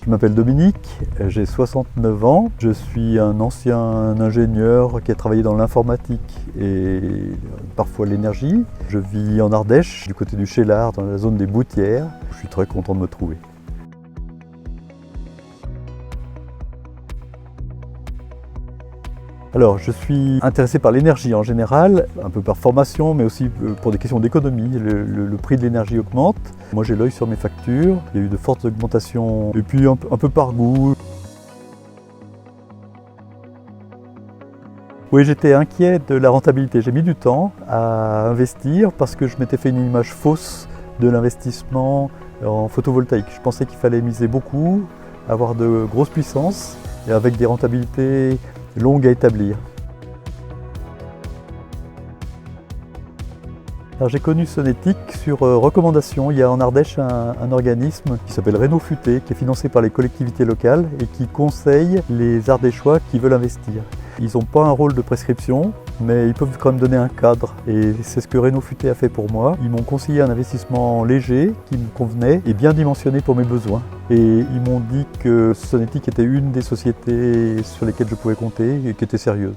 Je m'appelle Dominique, j'ai 69 ans. Je suis un ancien ingénieur qui a travaillé dans l'informatique et parfois l'énergie. Je vis en Ardèche, du côté du Cheylard, dans la zone des Boutières. Je suis très content de me trouver. Alors, je suis intéressé par l'énergie en général, un peu par formation, mais aussi pour des questions d'économie. Le prix de l'énergie augmente. Moi, j'ai l'œil sur mes factures. Il y a eu de fortes augmentations, et puis un peu par goût. Oui, j'étais inquiet de la rentabilité. J'ai mis du temps à investir parce que je m'étais fait une image fausse de l'investissement en photovoltaïque. Je pensais qu'il fallait miser beaucoup, avoir de grosses puissances et avec des rentabilités longue à établir. J'ai connu Sonetic sur recommandation. Il y a en Ardèche un organisme qui s'appelle Réno Futé, qui est financé par les collectivités locales et qui conseille les Ardéchois qui veulent investir. Ils n'ont pas un rôle de prescription, mais ils peuvent quand même donner un cadre. Et c'est ce que Réno Futé a fait pour moi. Ils m'ont conseillé un investissement léger qui me convenait et bien dimensionné pour mes besoins. Et ils m'ont dit que Sonetic était une des sociétés sur lesquelles je pouvais compter et qui était sérieuse.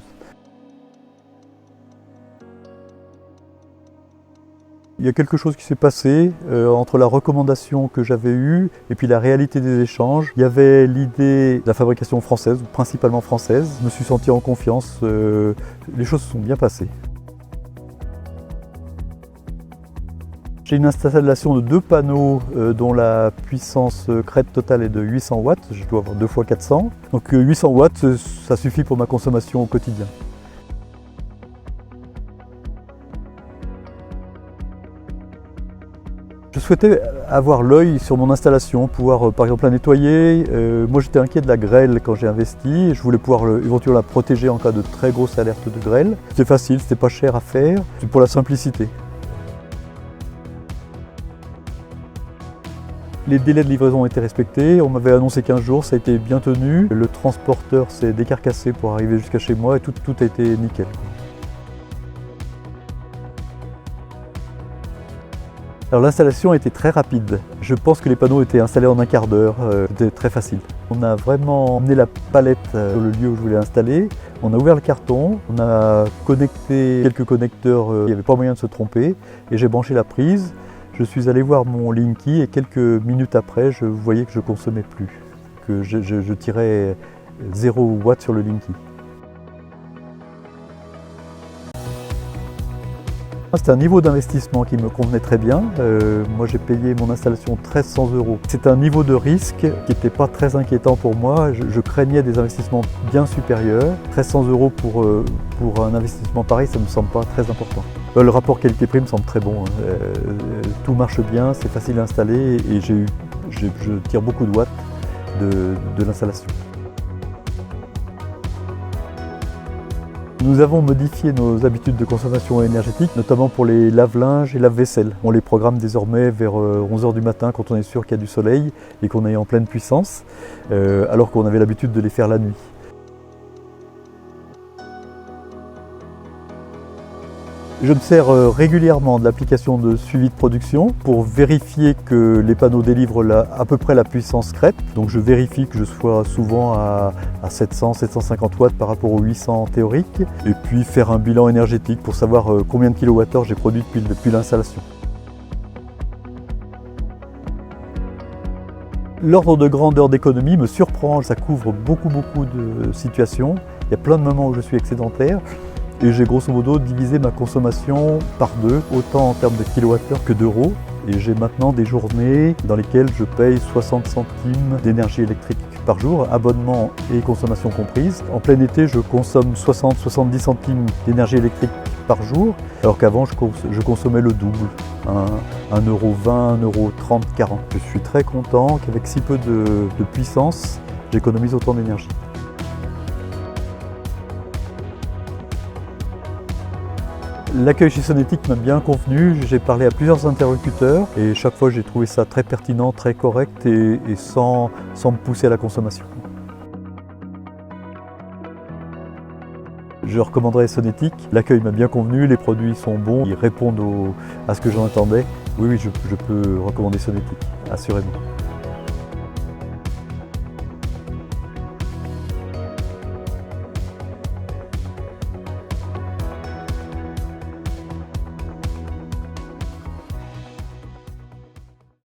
Il y a quelque chose qui s'est passé entre la recommandation que j'avais eue et puis la réalité des échanges. Il y avait l'idée de la fabrication française, principalement française. Je me suis senti en confiance, les choses se sont bien passées. J'ai une installation de 2 panneaux dont la puissance crête totale est de 800 watts. Je dois avoir 2 x 400. Donc 800 watts, ça suffit pour ma consommation au quotidien. Je souhaitais avoir l'œil sur mon installation, pouvoir par exemple la nettoyer. Moi j'étais inquiet de la grêle quand j'ai investi, je voulais pouvoir éventuellement la protéger en cas de très grosse alerte de grêle. C'était facile, c'était pas cher à faire, c'est pour la simplicité. Les délais de livraison ont été respectés, on m'avait annoncé 15 jours, ça a été bien tenu. Le transporteur s'est décarcassé pour arriver jusqu'à chez moi et tout a été nickel. Alors l'installation a été très rapide. Je pense que les panneaux étaient installés en un quart d'heure, c'était très facile. On a vraiment emmené la palette sur le lieu où je voulais installer. On a ouvert le carton, on a connecté quelques connecteurs, il n'y avait pas moyen de se tromper, et j'ai branché la prise. Je suis allé voir mon Linky et quelques minutes après, je voyais que je ne consommais plus, que je tirais 0 watts sur le Linky. C'est un niveau d'investissement qui me convenait très bien. Moi j'ai payé mon installation 1 300 €. C'est un niveau de risque qui n'était pas très inquiétant pour moi. Je craignais des investissements bien supérieurs. 1 300 € pour un investissement pareil, ça ne me semble pas très important. Le rapport qualité-prix me semble très bon. Tout marche bien, c'est facile à installer et je tire beaucoup de watts de l'installation. Nous avons modifié nos habitudes de consommation énergétique, notamment pour les lave-linges et lave-vaisselle. On les programme désormais vers 11 h du matin quand on est sûr qu'il y a du soleil et qu'on est en pleine puissance, alors qu'on avait l'habitude de les faire la nuit. Je me sers régulièrement de l'application de suivi de production pour vérifier que les panneaux délivrent à peu près la puissance crête. Donc je vérifie que je sois souvent à 700-750 watts par rapport aux 800 théoriques. Et puis faire un bilan énergétique pour savoir combien de kilowattheures j'ai produit depuis l'installation. L'ordre de grandeur d'économie me surprend, ça couvre beaucoup de situations. Il y a plein de moments où je suis excédentaire. Et j'ai grosso modo divisé ma consommation par 2, autant en termes de kilowattheures que d'euros. Et j'ai maintenant des journées dans lesquelles je paye 60 centimes d'énergie électrique par jour, abonnement et consommation comprises. En plein été, je consomme 60-70 centimes d'énergie électrique par jour, alors qu'avant, je consommais le double, 1,20 €, 1,30 €, 40 €. Je suis très content qu'avec si peu de puissance, j'économise autant d'énergie. L'accueil chez Sonetic m'a bien convenu, j'ai parlé à plusieurs interlocuteurs et chaque fois j'ai trouvé ça très pertinent, très correct et sans me pousser à la consommation. Je recommanderais Sonetic, l'accueil m'a bien convenu, les produits sont bons, ils répondent à ce que j'en attendais. Oui, je peux recommander Sonetic, assurément.